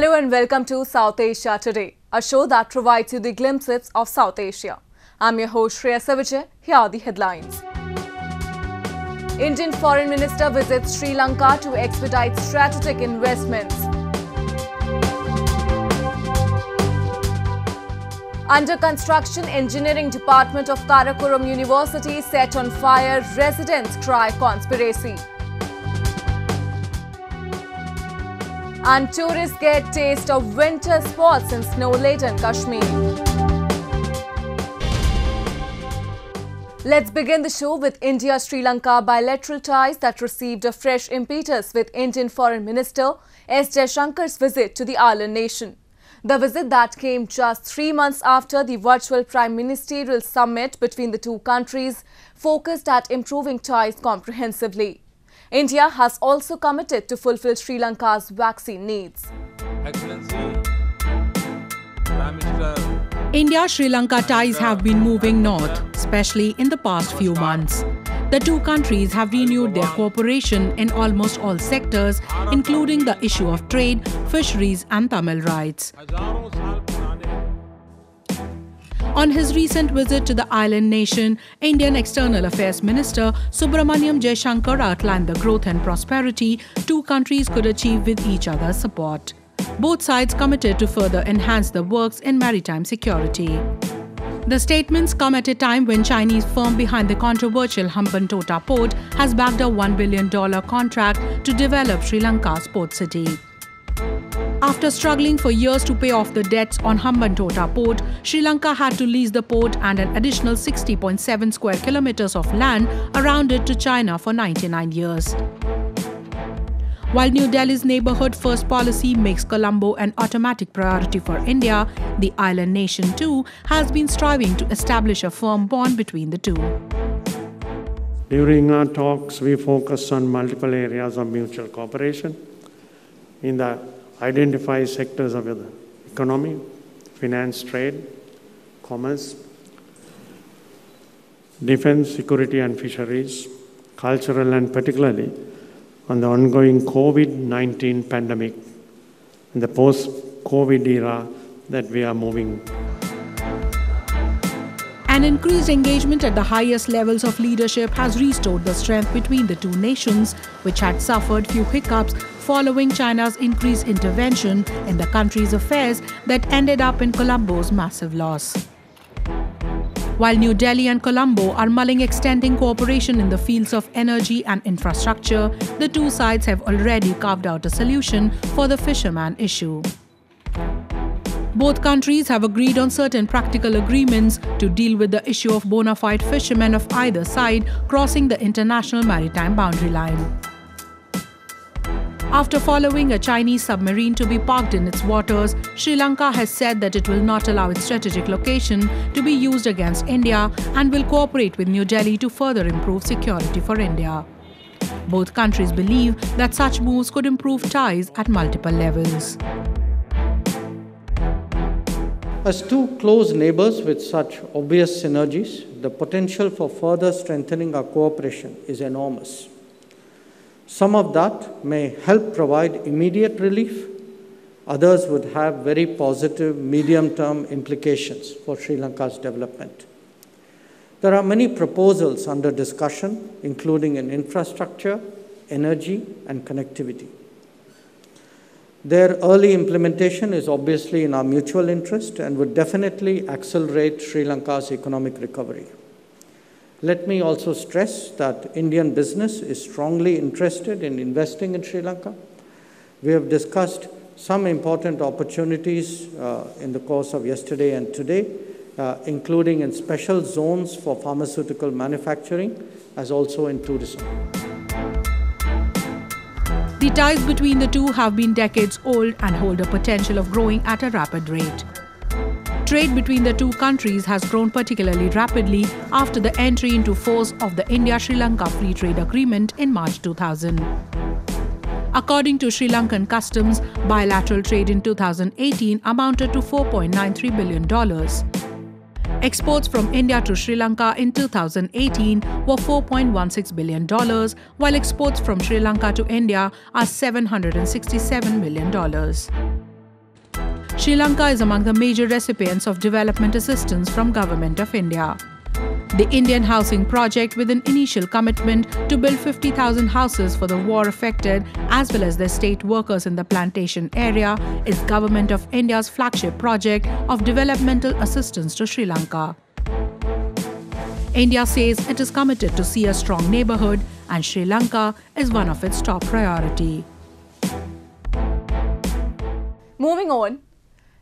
Hello and welcome to South Asia Today, a show that provides you the glimpses of South Asia. I'm your host Shreya Savijay. Here are the headlines. Indian Foreign Minister visits Sri Lanka to expedite strategic investments. Under construction, Engineering Department of Karakoram University set on fire, residents cry conspiracy. And tourists get taste of winter sports in snow-laden Kashmir. Let's begin the show with India-Sri Lanka bilateral ties that received a fresh impetus with Indian Foreign Minister S. Jaishankar's visit to the island nation. The visit that came just 3 months after the virtual Prime Ministerial Summit between the two countries focused at improving ties comprehensively. India has also committed to fulfill Sri Lanka's vaccine needs. Excellency, Prime Minister. India-Sri Lanka ties have been moving north, especially in the past few months. The two countries have renewed their cooperation in almost all sectors, including the issue of trade, fisheries and Tamil rights. On his recent visit to the island nation, Indian External Affairs Minister Subramaniam Jaishankar outlined the growth and prosperity two countries could achieve with each other's support. Both sides committed to further enhance the works in maritime security. The statements come at a time when Chinese firm behind the controversial Hambantota port has backed a $1 billion contract to develop Sri Lanka's port city. After struggling for years to pay off the debts on Hambantota port, Sri Lanka had to lease the port and an additional 60.7 square kilometers of land around it to China for 99 years. While New Delhi's neighborhood first policy makes Colombo an automatic priority for India, the island nation too has been striving to establish a firm bond between the two. During our talks, we focused on multiple areas of mutual cooperation in the identified sectors of the economy, finance, trade, commerce, defense, security and fisheries, cultural and particularly on the ongoing COVID-19 pandemic and the post-COVID era that we are moving. An increased engagement at the highest levels of leadership has restored the strength between the two nations, which had suffered few hiccups following China's increased intervention in the country's affairs that ended up in Colombo's massive loss. While New Delhi and Colombo are mulling extending cooperation in the fields of energy and infrastructure, the two sides have already carved out a solution for the fisherman issue. Both countries have agreed on certain practical agreements to deal with the issue of bona fide fishermen of either side crossing the international maritime boundary line. After following a Chinese submarine to be parked in its waters, Sri Lanka has said that it will not allow its strategic location to be used against India and will cooperate with New Delhi to further improve security for India. Both countries believe that such moves could improve ties at multiple levels. As two close neighbors with such obvious synergies, the potential for further strengthening our cooperation is enormous. Some of that may help provide immediate relief. Others would have very positive medium-term implications for Sri Lanka's development. There are many proposals under discussion, including in infrastructure, energy, and connectivity. Their early implementation is obviously in our mutual interest and would definitely accelerate Sri Lanka's economic recovery. Let me also stress that Indian business is strongly interested in investing in Sri Lanka. We have discussed some important opportunities in the course of yesterday and today, including in special zones for pharmaceutical manufacturing, as also in tourism. The ties between the two have been decades old and hold a potential of growing at a rapid rate. Trade between the two countries has grown particularly rapidly after the entry into force of the India-Sri Lanka Free Trade Agreement in March 2000. According to Sri Lankan Customs, bilateral trade in 2018 amounted to $4.93 billion. Exports from India to Sri Lanka in 2018 were $4.16 billion, while exports from Sri Lanka to India are $767 million. Sri Lanka is among the major recipients of development assistance from Government of India. The Indian Housing Project, with an initial commitment to build 50,000 houses for the war-affected as well as the state workers in the plantation area, is Government of India's flagship project of developmental assistance to Sri Lanka. India says it is committed to see a strong neighborhood, and Sri Lanka is one of its top priority. Moving on,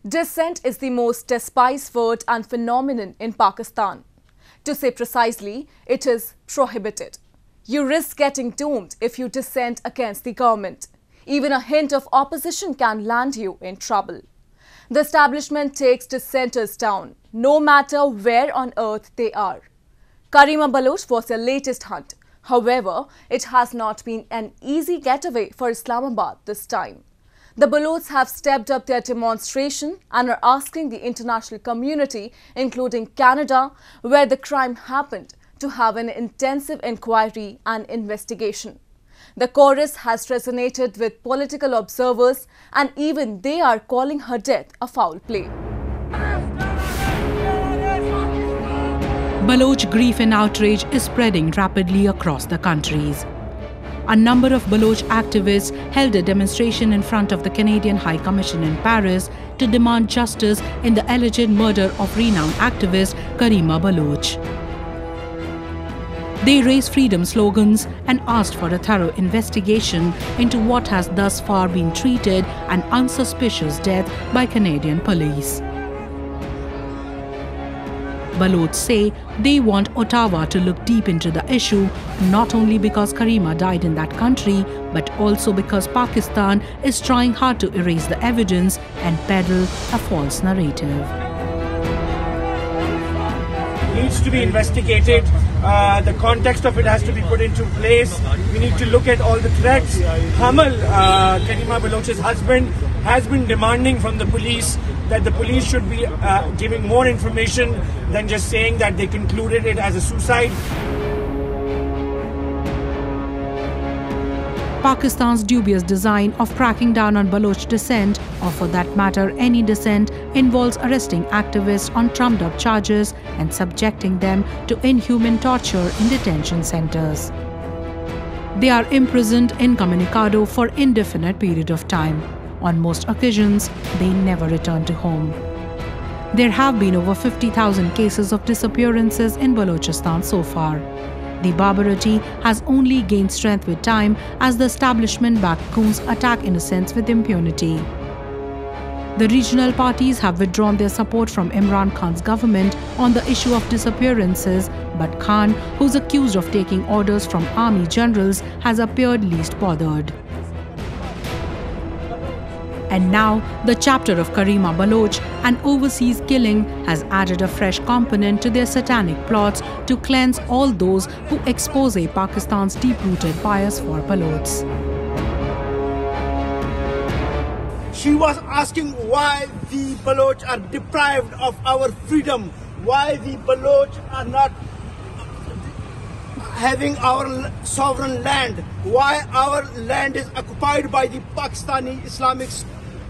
dissent is the most despised word and phenomenon in Pakistan. To say precisely, it is prohibited. You risk getting doomed if you dissent against the government. Even a hint of opposition can land you in trouble. The establishment takes dissenters down, no matter where on earth they are. Karima Baloch was their latest hunt. However, it has not been an easy getaway for Islamabad this time. The Balochs have stepped up their demonstration and are asking the international community, including Canada, where the crime happened, to have an intensive inquiry and investigation. The chorus has resonated with political observers, and even they are calling her death a foul play. Baloch grief and outrage is spreading rapidly across the countries. A number of Baloch activists held a demonstration in front of the Canadian High Commission in Paris to demand justice in the alleged murder of renowned activist Karima Baloch. They raised freedom slogans and asked for a thorough investigation into what has thus far been treated an unsuspicious death by Canadian police. Baloch say they want Ottawa to look deep into the issue, not only because Karima died in that country, but also because Pakistan is trying hard to erase the evidence and peddle a false narrative. Needs to be investigated. The context of it has to be put into place. We need to look at all the threats. Hamal, Karima Baloch's husband, has been demanding from the police that the police should be giving more information than just saying that they concluded it as a suicide. Pakistan's dubious design of cracking down on Baloch dissent, or for that matter any dissent, involves arresting activists on trumped-up charges and subjecting them to inhuman torture in detention centers. They are imprisoned incommunicado for indefinite period of time. On most occasions, they never return to home. There have been over 50,000 cases of disappearances in Balochistan so far. The barbarity has only gained strength with time as the establishment-backed goons attack innocents with impunity. The regional parties have withdrawn their support from Imran Khan's government on the issue of disappearances, but Khan, who's accused of taking orders from army generals, has appeared least bothered. And now, the chapter of Karima Baloch, an overseas killing, has added a fresh component to their satanic plots to cleanse all those who expose Pakistan's deep-rooted bias for Balochs. She was asking why the Baloch are deprived of our freedom, why the Baloch are not having our sovereign land, why our land is occupied by the Pakistani Islamic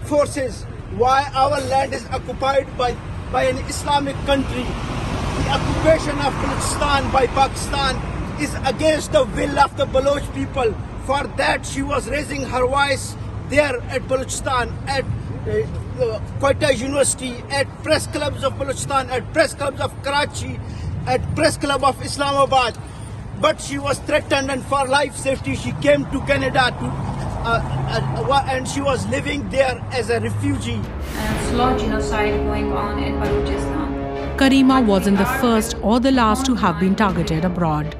forces, why our land is occupied by an Islamic country. The occupation of Balochistan by Pakistan is against the will of the Baloch people. For that, she was raising her voice there at Balochistan, at Quetta University, at press clubs of Balochistan, at press clubs of Karachi, at press club of Islamabad. But she was threatened, and for life safety she came to Canada and she was living there as a refugee. Slow genocide going on in Balochistan. Karima wasn't the first or the last to have been targeted abroad.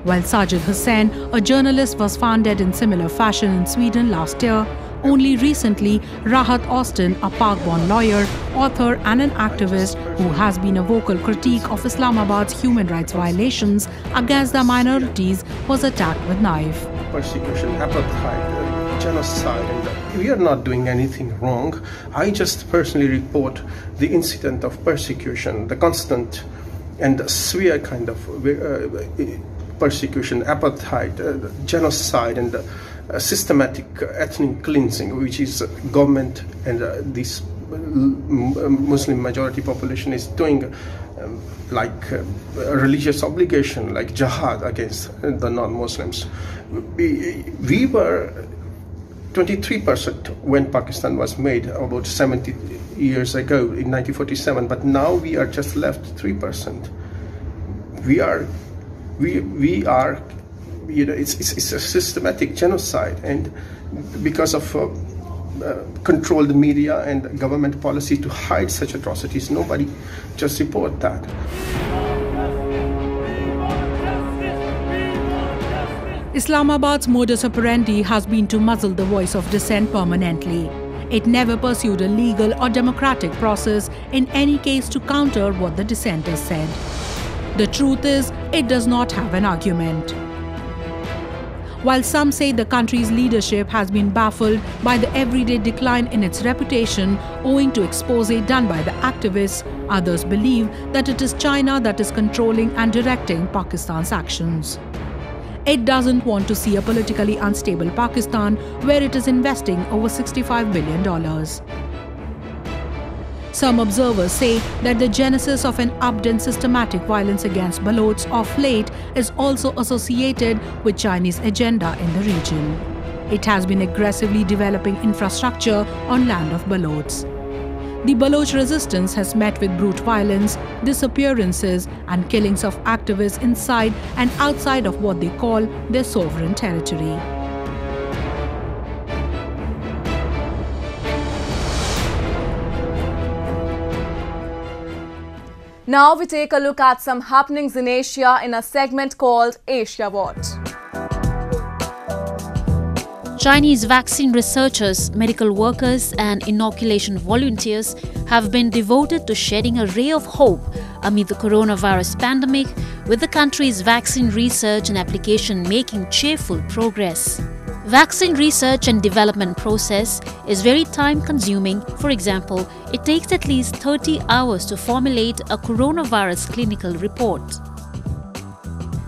While Sajid Hussain, a journalist, was found dead in similar fashion in Sweden last year, only recently, Rahat Austin, a Pak-born lawyer, author and an activist who has been a vocal critique of Islamabad's human rights violations against the minorities, was attacked with knife. Persecution, apartheid, genocide, and we are not doing anything wrong. I just personally report the incident of persecution, the constant and severe kind of persecution, apartheid, genocide, and systematic ethnic cleansing, which is government and these Muslim majority population is doing a religious obligation like jihad against the non-Muslims. We were 23% when Pakistan was made about 70 years ago in 1947, but now we are just left 3%. We are, it's a systematic genocide, and because of controlled media and government policy to hide such atrocities, nobody just report that. Islamabad's modus operandi has been to muzzle the voice of dissent permanently. It never pursued a legal or democratic process in any case to counter what the dissenters said. The truth is, it does not have an argument. While some say the country's leadership has been baffled by the everyday decline in its reputation owing to exposé done by the activists, others believe that it is China that is controlling and directing Pakistan's actions. It doesn't want to see a politically unstable Pakistan where it is investing over $65 billion. Some observers say that the genesis of an upped and systematic violence against Balochs of late is also associated with Chinese agenda in the region. It has been aggressively developing infrastructure on land of Balochs. The Baloch resistance has met with brute violence, disappearances and killings of activists inside and outside of what they call their sovereign territory. Now we take a look at some happenings in Asia in a segment called Asia What? Chinese vaccine researchers, medical workers and inoculation volunteers have been devoted to shedding a ray of hope amid the coronavirus pandemic, with the country's vaccine research and application making cheerful progress. Vaccine research and development process is very time-consuming. For example, it takes at least 30 hours to formulate a coronavirus clinical report.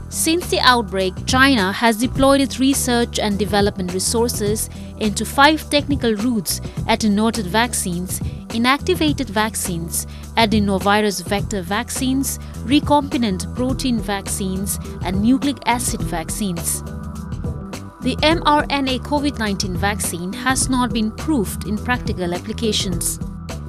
Since the outbreak, China has deployed its research and development resources into 5 technical routes: attenuated vaccines, inactivated vaccines, adenovirus vector vaccines, recombinant protein vaccines, and nucleic acid vaccines. The mRNA COVID-19 vaccine has not been proved in practical applications.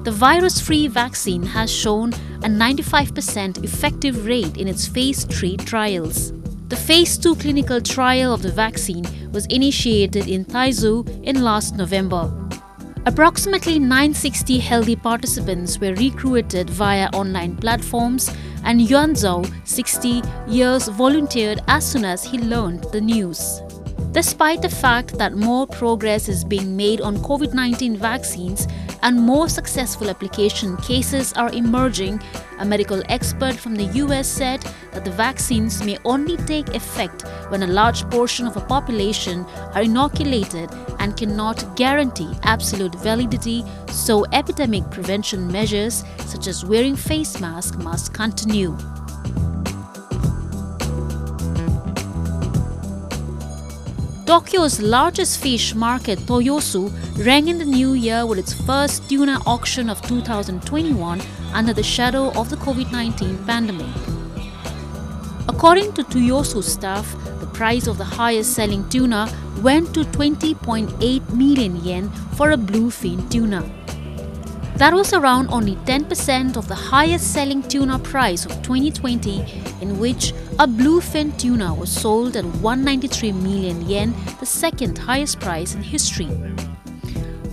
The virus-free vaccine has shown a 95% effective rate in its Phase 3 trials. The Phase 2 clinical trial of the vaccine was initiated in Taizhou in last November. Approximately 960 healthy participants were recruited via online platforms, and Yuanzhou, 60 years, volunteered as soon as he learned the news. Despite the fact that more progress is being made on COVID-19 vaccines and more successful application cases are emerging, a medical expert from the US said that the vaccines may only take effect when a large portion of a population are inoculated and cannot guarantee absolute validity, so epidemic prevention measures such as wearing face masks must continue. Tokyo's largest fish market, Toyosu, rang in the new year with its first tuna auction of 2021 under the shadow of the COVID-19 pandemic. According to Toyosu staff, the price of the highest selling tuna went to 20.8 million yen for a bluefin tuna. That was around only 10% of the highest selling tuna price of 2020, in which a bluefin tuna was sold at 193 million yen, the second highest price in history.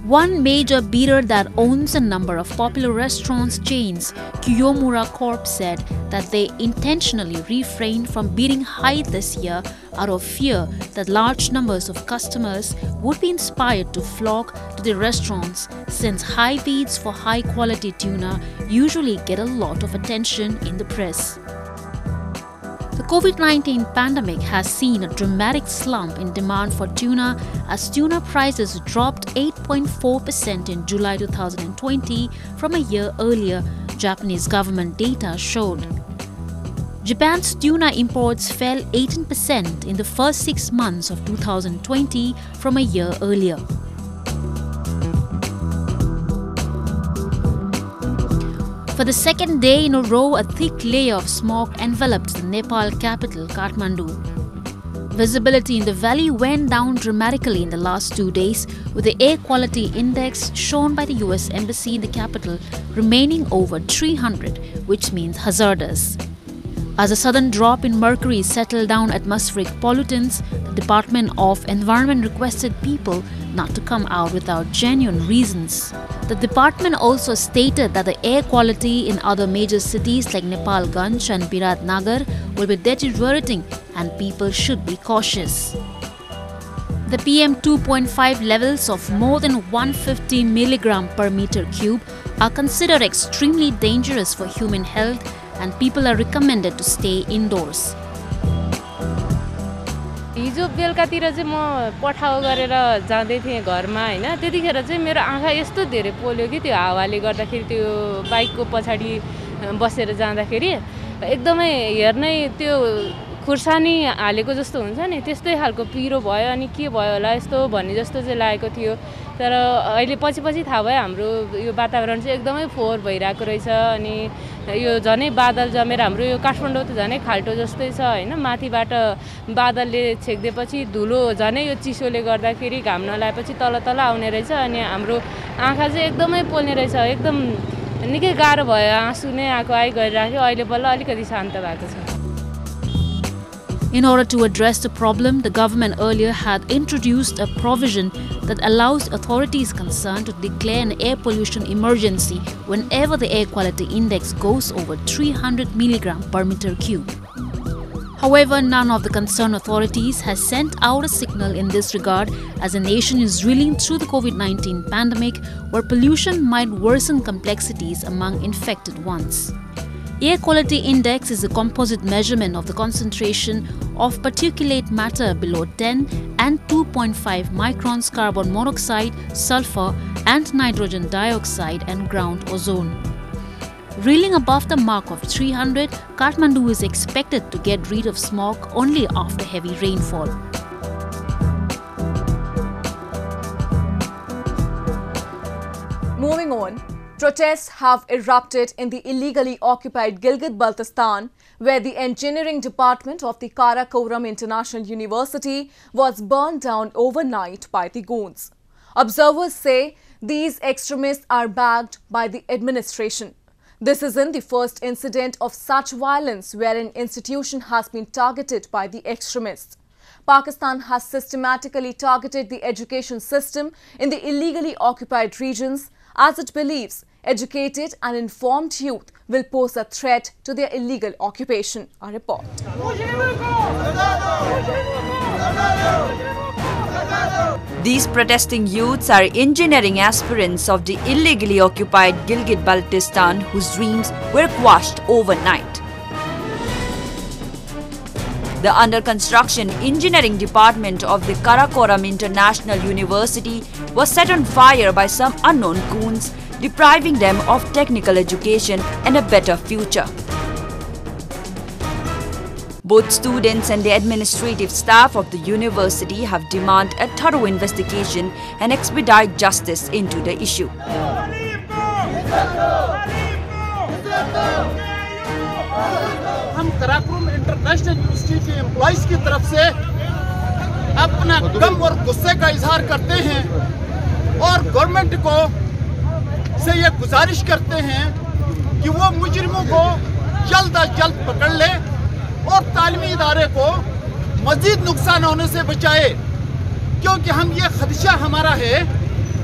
One major bidder that owns a number of popular restaurants chains, Kiyomura Corp, said that they intentionally refrained from bidding high this year out of fear that large numbers of customers would be inspired to flock to the restaurants, since high bids for high-quality tuna usually get a lot of attention in the press. The COVID-19 pandemic has seen a dramatic slump in demand for tuna, as tuna prices dropped 8.4% in July 2020 from a year earlier, Japanese government data showed. Japan's tuna imports fell 18% in the first 6 months of 2020 from a year earlier. For the second day in a row, a thick layer of smoke enveloped the Nepal capital, Kathmandu. Visibility in the valley went down dramatically in the last 2 days, with the air quality index shown by the US Embassy in the capital remaining over 300, which means hazardous. As a sudden drop in mercury settled down atmospheric pollutants, the Department of Environment requested people not to come out without genuine reasons. The department also stated that the air quality in other major cities like Nepalganj and Biratnagar will be deteriorating and people should be cautious. The PM 2.5 levels of more than 150 mg per meter cube are considered extremely dangerous for human health, and people are recommended to stay indoors. हिजो बेलुकातिर चाहिँ म पठाउ गरेर जाँदै थिएँ घरमा हैन, त्यतिखेर चाहिँ मेरो आँखा यस्तो धेरै पोल्यो कि त्यो हावाले गर्दाखेरि, त्यो बाइकको पछाडी बसेर जाँदाखेरि एकदमै हेर्नै त्यो खुर्सानी हालेको जस्तो हुन्छ नि त्यस्तै खालको पिरो भयो। अनि के भयो होला यस्तो भन्ने जस्तो चाहिँ लागेको थियो। तर अहिले पछि थाहा भयो हाम्रो यो वातावरण चाहिँ एकदमै फोहोर भइरहेको रहेछ। अनि यो झनै बादल जमेर हाम्रो यो काठमाडौँ त झनै खाल्टो जस्तै छ हैन, माथिबाट बादलले छेक्देपछि धुलो झनै यो चिसोले गर्दाखेरि घाम नलाएपछि तल आउने रहेछ। अनि हाम्रो आँखा चाहिँ एकदमै पोल्ने रहेछ, एकदम निकै गाह्रो भयो, आँसु नै आइ गरिराख्यो। अहिले बल्ल अलिकति शान्त भएको छ। In order to address the problem, the government earlier had introduced a provision that allows authorities concerned to declare an air pollution emergency whenever the air quality index goes over 300 mg per meter cube. However, none of the concerned authorities has sent out a signal in this regard, as the nation is reeling through the COVID-19 pandemic, where pollution might worsen complexities among infected ones. Air quality index is a composite measurement of the concentration of particulate matter below 10 and 2.5 microns carbon monoxide, sulfur and nitrogen dioxide and ground ozone. Reeling above the mark of 300, Kathmandu is expected to get rid of smog only after heavy rainfall. Moving on. Protests have erupted in the illegally occupied Gilgit-Baltistan, where the engineering department of the Karakoram International University was burned down overnight by the goons. Observers say these extremists are backed by the administration. This isn't the first incident of such violence where an institution has been targeted by the extremists. Pakistan has systematically targeted the education system in the illegally occupied regions, as it believes educated and informed youth will pose a threat to their illegal occupation. A report. These protesting youths are engineering aspirants of the illegally occupied Gilgit-Baltistan, whose dreams were quashed overnight. The under-construction engineering department of the Karakoram International University was set on fire by some unknown goons, depriving them of technical education and a better future. Both students and the administrative staff of the university have demanded a thorough investigation and expedite justice into the issue. हम Karakoram international university के employees की तरफ से अपना गम और गुस्से का इजहार करते हैं और गवर्नमेंट को से ये गुजारिश करते हैं कि वो मुजरिमों को जल्द अज जल्द पकड़ ले और तालीमी इदारे को मजीद नुकसान होने से बचाए, क्योंकि हम ये खदशा हमारा है।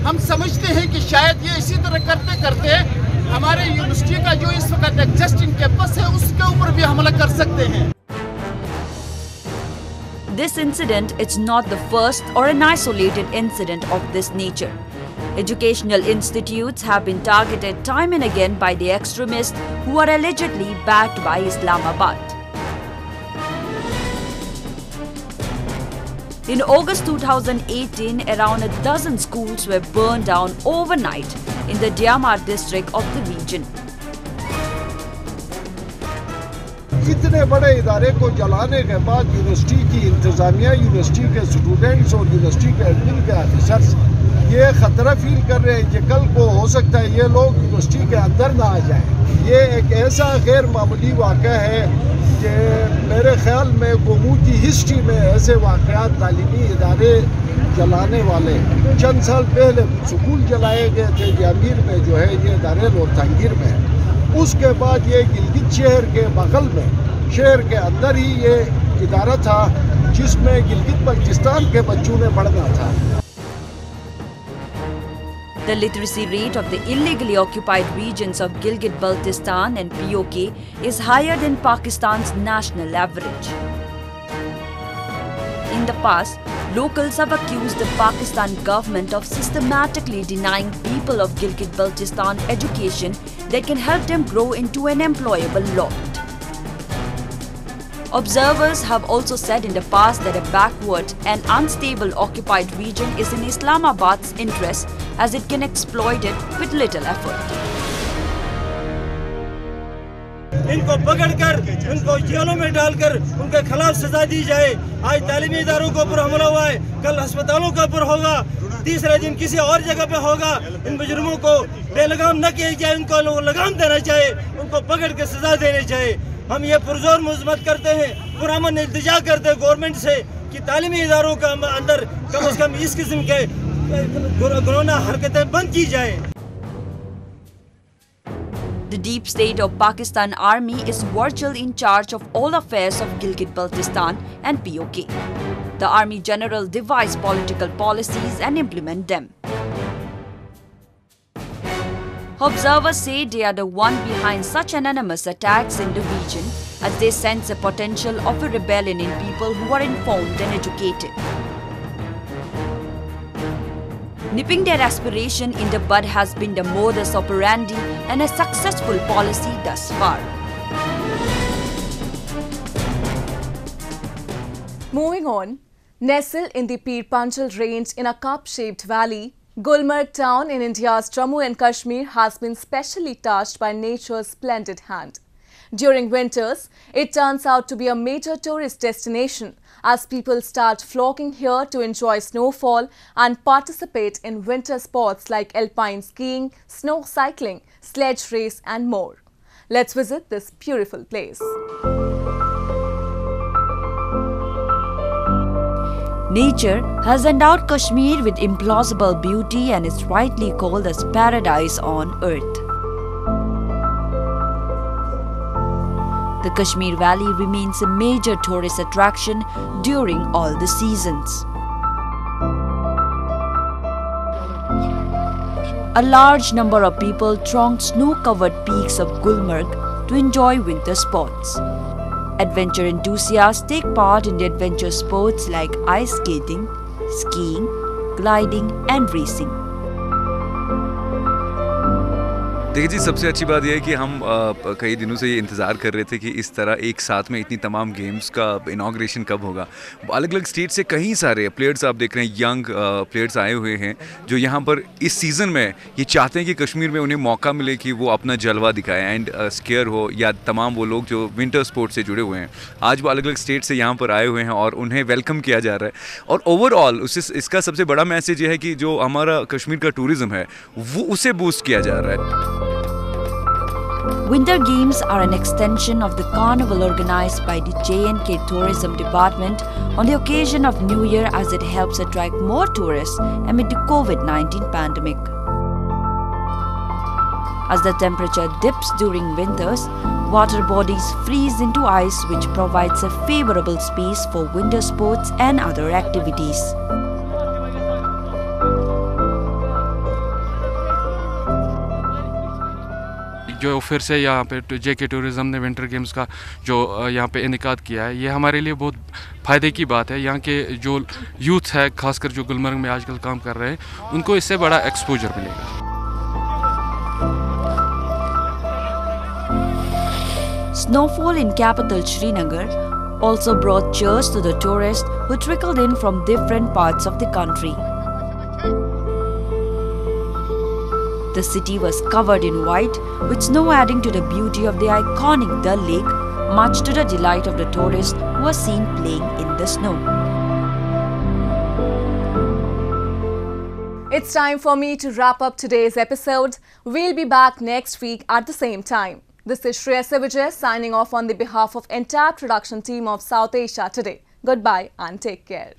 हम समझते हैं कि शायद ये इसी तरह करते करते हमारे यूनिवर्सिटी का जो इस वक्त एग्जिस्टिंग कैंपस है उसके ऊपर भी हमला कर सकते हैं। This incident is not the first or an isolated incident of this nature. Educational institutes have been targeted time and again by the extremists who are allegedly backed by Islamabad. In August 2018, around a dozen schools were burned down overnight in the Diamar district of the region. इतने बड़े इदारे को जलाने के बाद university की इंतजामिया, university के स्टूडेंट्स और यूनिवर्सिटी के एडमिन के ऑफिसर्स ये खतरा फील कर रहे हैं कि कल को हो सकता है ये लोग यूनिवर्सिटी के अंदर ना आ जाएं। ये एक ऐसा गैर मामूली वाक़या है कि मेरे ख्याल में कौमों की हिस्ट्री में ऐसे वाक़यात तालीमी इदारे जलाने वाले चंद साल पहले स्कूल जलाए गए थे जामीर में, जो है ये दारे रोहतांगीर में। उसके बाद ये गिलगित शहर के बगल में, शहर के अंदर ही ये इदारा था जिसमें गिलगित बल्तिस्तान के बच्चों ने पढ़ना था। The literacy rate of the illegally occupied regions of Gilgit-Baltistan and POK is higher than Pakistan's national average. In the past, locals have accused the Pakistan government of systematically denying people of Gilgit-Baltistan education that can help them grow into an employable lot. Observers have also said in the past that a backward and unstable occupied region is in Islamabad's interest as it can exploit it with little effort. इनको पकड़कर इनको जेलों में डालकर उनके खिलाफ सजा दी जाए। आज तालीमी इदारों के ऊपर हमला हुआ है, कल अस्पतालों के ऊपर होगा, तीसरे दिन किसी और जगह पे होगा। इन मुजरिमों को बेलगाम न किया जाए, उनको लगाम देना चाहिए, उनको पकड़ के सजा देनी चाहिए। हम ये पुरजोर मुज़म्मत करते हैं, पुरअमन इल्तिजा करते हैं गवर्नमेंट से कि तालीमी इदारों के अंदर कम से कम इस किस्म के घिनौना हरकतें बंद की जाए। The deep state of Pakistan Army is virtually in charge of all affairs of Gilgit-Baltistan and POK. The Army General devise political policies and implement them. Observers say they are the one behind such anonymous attacks in the region as they sense a potential of a rebellion in people who are informed and educated. Nipping their aspiration in the bud has been the modus operandi and a successful policy thus far. Moving on, nestled in the Pir Panjal range in a cup-shaped valley, Gulmarg town in India's Jammu and Kashmir has been specially touched by nature's splendid hand. During winters, it turns out to be a major tourist destination as people start flocking here to enjoy snowfall and participate in winter sports like alpine skiing, snow cycling, sledge race and more. Let's visit this beautiful place. Nature has endowed Kashmir with implausible beauty and is rightly called as paradise on earth. The Kashmir Valley remains a major tourist attraction during all the seasons. A large number of people throng snow-covered peaks of Gulmarg to enjoy winter sports. Adventure enthusiasts take part in the adventure sports like ice skating, skiing, gliding and racing. देखिए जी, सबसे अच्छी बात यह है कि हम कई दिनों से ये इंतज़ार कर रहे थे कि इस तरह एक साथ में इतनी तमाम गेम्स का इनाग्रेशन कब होगा। अलग अलग स्टेट से कई सारे प्लेयर्स आप देख रहे हैं, यंग प्लेयर्स आए हुए हैं जो यहाँ पर इस सीज़न में ये चाहते हैं कि कश्मीर में उन्हें मौका मिले कि वो अपना जलवा दिखाएं। एंड स्कीयर हो या तमाम वो लोग जो विंटर स्पोर्ट्स से जुड़े हुए हैं, आज वो अलग अलग स्टेट से यहाँ पर आए हुए हैं और उन्हें वेलकम किया जा रहा है। और ओवरऑल इसका सबसे बड़ा मैसेज ये है कि जो हमारा कश्मीर का टूरिज़्म है वो उसे बूस्ट किया जा रहा है। Winter Games are an extension of the carnival organized by the J&K Tourism Department on the occasion of New Year as it helps attract more tourists amid the COVID-19 pandemic. As the temperature dips during winters, water bodies freeze into ice, which provides a favorable space for winter sports and other activities. जो फिर से यहाँ पे जेके tourism ने winter games का जो यहाँ पे इनेकाद किया है, ये हमारे लिए बहुत फ़ायदे की बात है। यहाँ के जो यूथ है, खासकर जो गुलमर्ग में आजकल काम कर रहे हैं, उनको इससे बड़ा एक्सपोजर मिलेगा। Snowfall in capital Srinagar also brought cheers to the tourists who trickled in from different parts of the country. The city was covered in white, with snow adding to the beauty of the iconic Dal Lake, much to the delight of the tourists who were seen playing in the snow. It's time for me to wrap up today's episode. We'll be back next week at the same time. This is Shreya Vijay signing off on the behalf of entire production team of South Asia Today. Goodbye and take care.